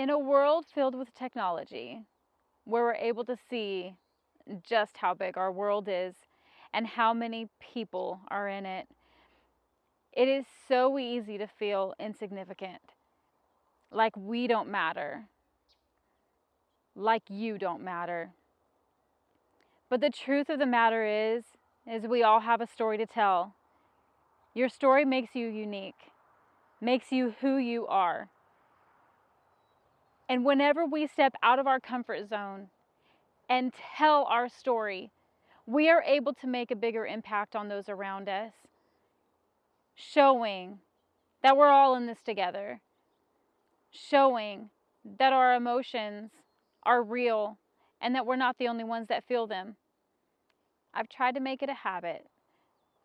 In a world filled with technology, where we're able to see just how big our world is and how many people are in it, it is so easy to feel insignificant, like we don't matter, like you don't matter. But the truth of the matter is we all have a story to tell. Your story makes you unique, makes you who you are. And whenever we step out of our comfort zone and tell our story, we are able to make a bigger impact on those around us, showing that we're all in this together, showing that our emotions are real and that we're not the only ones that feel them. I've tried to make it a habit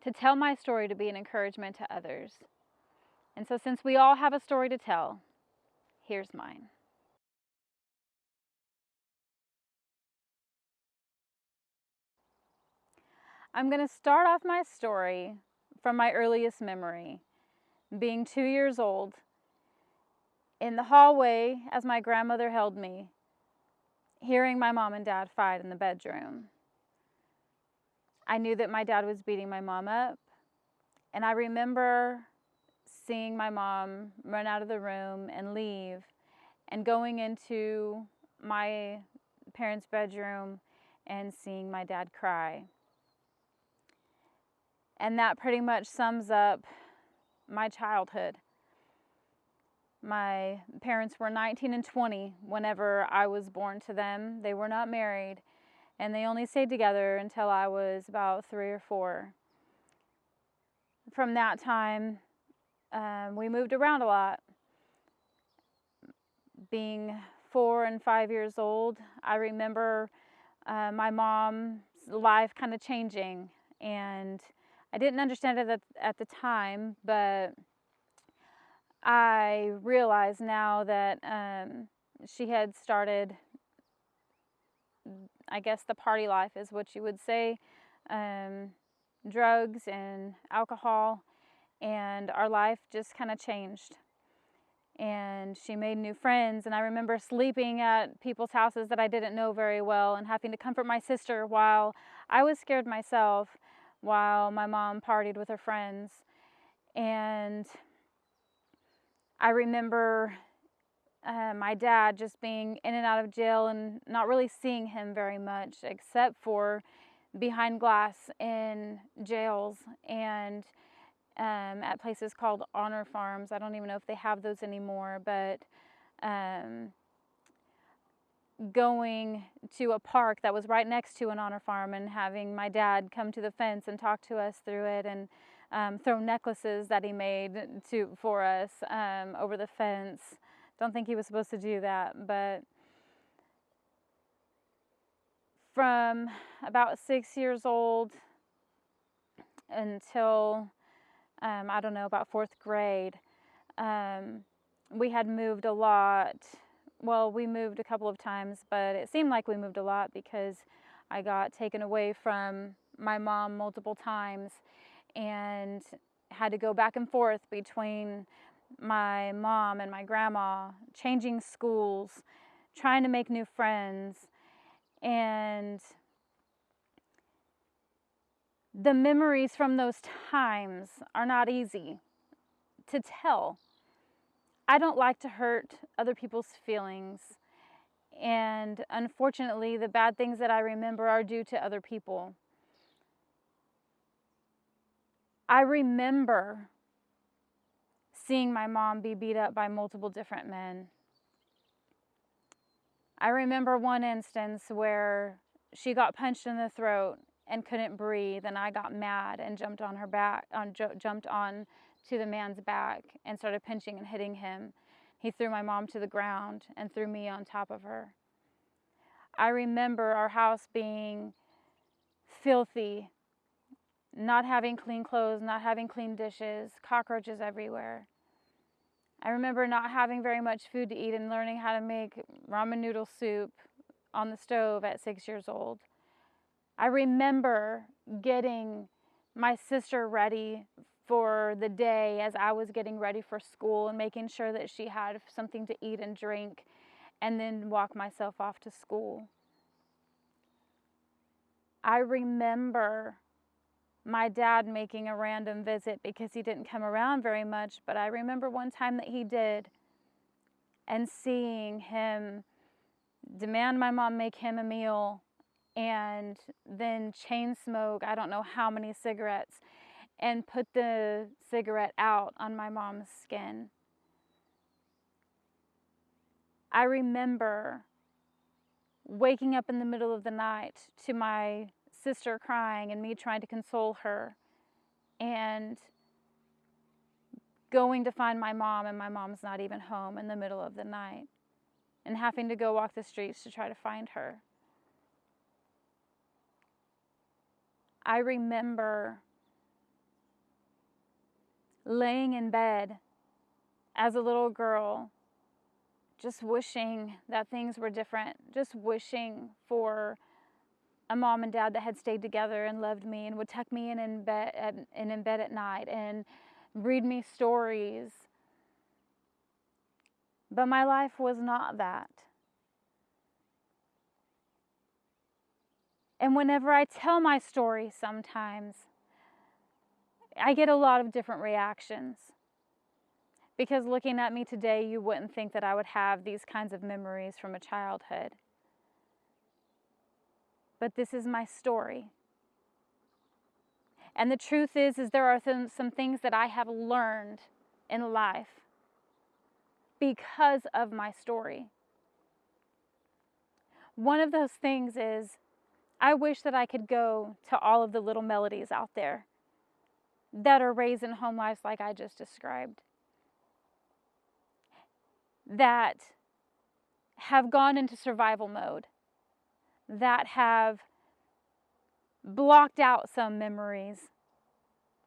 to tell my story to be an encouragement to others. And so since we all have a story to tell, here's mine. I'm going to start off my story from my earliest memory, being 2 years old, in the hallway as my grandmother held me, hearing my mom and dad fight in the bedroom. I knew that my dad was beating my mom up, and I remember seeing my mom run out of the room and leave, and going into my parents' bedroom and seeing my dad cry. And that pretty much sums up my childhood. My parents were 19 and 20 whenever I was born to them. They were not married, and they only stayed together until I was about 3 or 4. From that time, we moved around a lot. Being 4 and 5 years old, I remember my mom's life kind of changing, and I didn't understand it at the time, but I realize now that she had started, I guess the party life is what you would say, drugs and alcohol, and our life just kind of changed. And she made new friends, and I remember sleeping at people's houses that I didn't know very well and having to comfort my sister while I was scared myself, while my mom partied with her friends. And I remember my dad just being in and out of jail and not really seeing him very much, except for behind glass in jails and at places called honor farms. I don't even know if they have those anymore, but going to a park that was right next to an honor farm and having my dad come to the fence and talk to us through it, and throw necklaces that he made for us over the fence. Don't think he was supposed to do that, but from about 6 years old until I don't know, about 4th grade, we had moved a lot. Well, we moved a couple of times, but it seemed like we moved a lot because I got taken away from my mom multiple times and had to go back and forth between my mom and my grandma, changing schools, trying to make new friends. And the memories from those times are not easy to tell. I don't like to hurt other people's feelings, and unfortunately, the bad things that I remember are due to other people. I remember seeing my mom be beat up by multiple different men. I remember one instance where she got punched in the throat and couldn't breathe, and I got mad and jumped on her back, jumped on to the man's back and started pinching and hitting him. He threw my mom to the ground and threw me on top of her. I remember our house being filthy, not having clean clothes, not having clean dishes, cockroaches everywhere. I remember not having very much food to eat and learning how to make ramen noodle soup on the stove at 6 years old. I remember getting my sister ready for the day as I was getting ready for school and making sure that she had something to eat and drink, and then walk myself off to school. I remember my dad making a random visit because he didn't come around very much, but I remember one time that he did, and seeing him demand my mom make him a meal and then chain smoke I don't know how many cigarettes and put the cigarette out on my mom's skin. I remember waking up in the middle of the night to my sister crying and me trying to console her, and going to find my mom, and my mom's not even home in the middle of the night, and having to go walk the streets to try to find her. I remember laying in bed as a little girl, just wishing that things were different, just wishing for a mom and dad that had stayed together and loved me and would tuck me in bed at night and read me stories. But my life was not that. And whenever I tell my story, sometimes I get a lot of different reactions. Because looking at me today, you wouldn't think that I would have these kinds of memories from a childhood. But this is my story. And the truth is there are some things that I have learned in life because of my story. One of those things is I wish that I could go to all of the little Melodies out there that are raised in home lives like I just described, that have gone into survival mode, that have blocked out some memories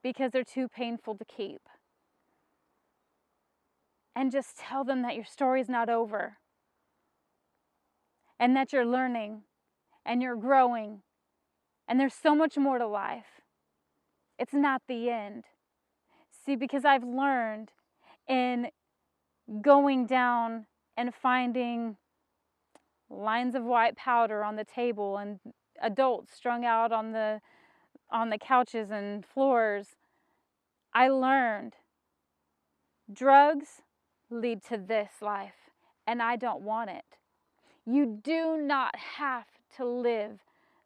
because they're too painful to keep, and just tell them that your story's not over, and that you're learning and you're growing, and there's so much more to life. It's not the end. See, because I've learned in going down and finding lines of white powder on the table and adults strung out on the couches and floors, I learned drugs lead to this life, and I don't want it. You do not have to live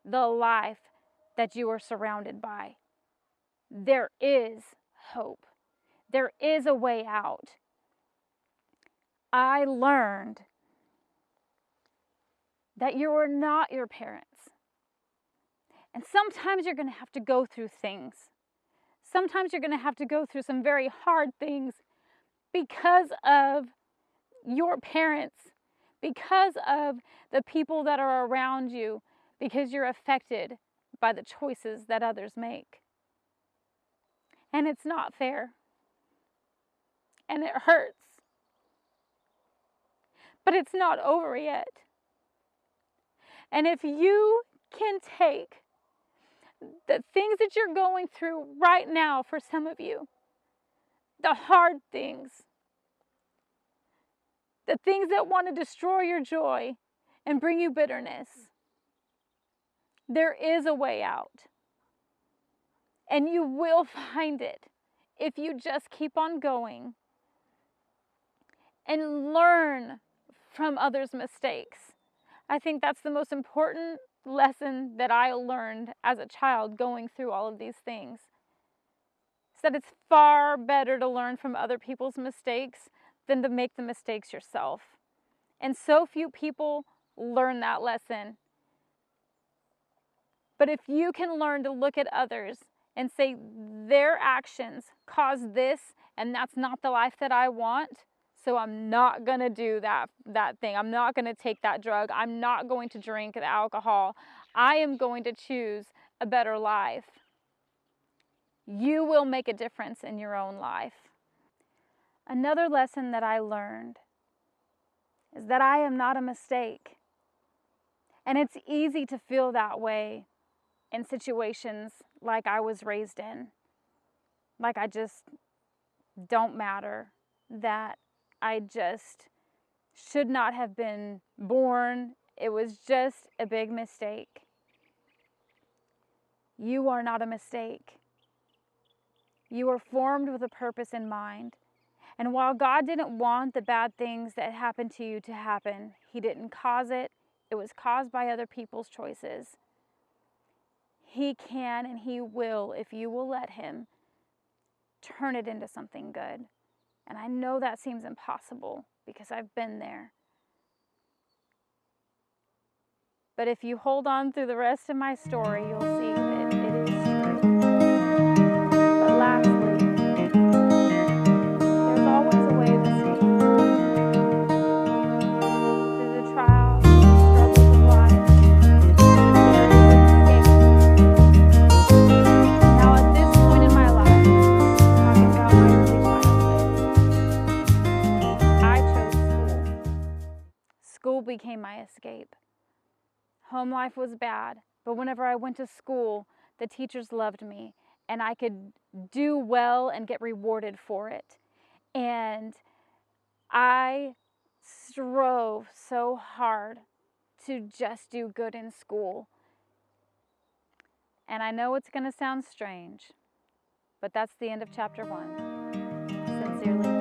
the life that you are surrounded by. There is hope. There is a way out. I learned that you are not your parents. And sometimes you're going to have to go through things. Sometimes you're going to have to go through some very hard things because of your parents, because of the people that are around you, because you're affected by the choices that others make. And it's not fair. And it hurts. But it's not over yet. And if you can take the things that you're going through right now, for some of you, the hard things, the things that want to destroy your joy and bring you bitterness, there is a way out. And you will find it if you just keep on going and learn from others' mistakes. I think that's the most important lesson that I learned as a child going through all of these things. Is that it's far better to learn from other people's mistakes than to make the mistakes yourself. And so few people learn that lesson. But if you can learn to look at others and say, their actions caused this, and that's not the life that I want, so I'm not going to do that thing. I'm not going to take that drug. I'm not going to drink the alcohol. I am going to choose a better life. You will make a difference in your own life. Another lesson that I learned is that I am not a mistake. And it's easy to feel that way in situations like I was raised in. Like I just don't matter, that I just should not have been born. It was just a big mistake. You are not a mistake. You were formed with a purpose in mind. And while God didn't want the bad things that happened to you to happen, He didn't cause it. It was caused by other people's choices. He can and He will, if you will let Him, turn it into something good. And I know that seems impossible because I've been there. But if you hold on through the rest of my story, you'll see that it is true. But lastly, there's always a way of escape. Through the trials and struggles of life, there is an escape. Now at this point in my life, talking about my early childhood, I chose school. School became my escape. Home life was bad, but whenever I went to school, the teachers loved me and I could do well and get rewarded for it. And I strove so hard to just do good in school. And I know it's going to sound strange, but that's the end of chapter 1. Sincerely.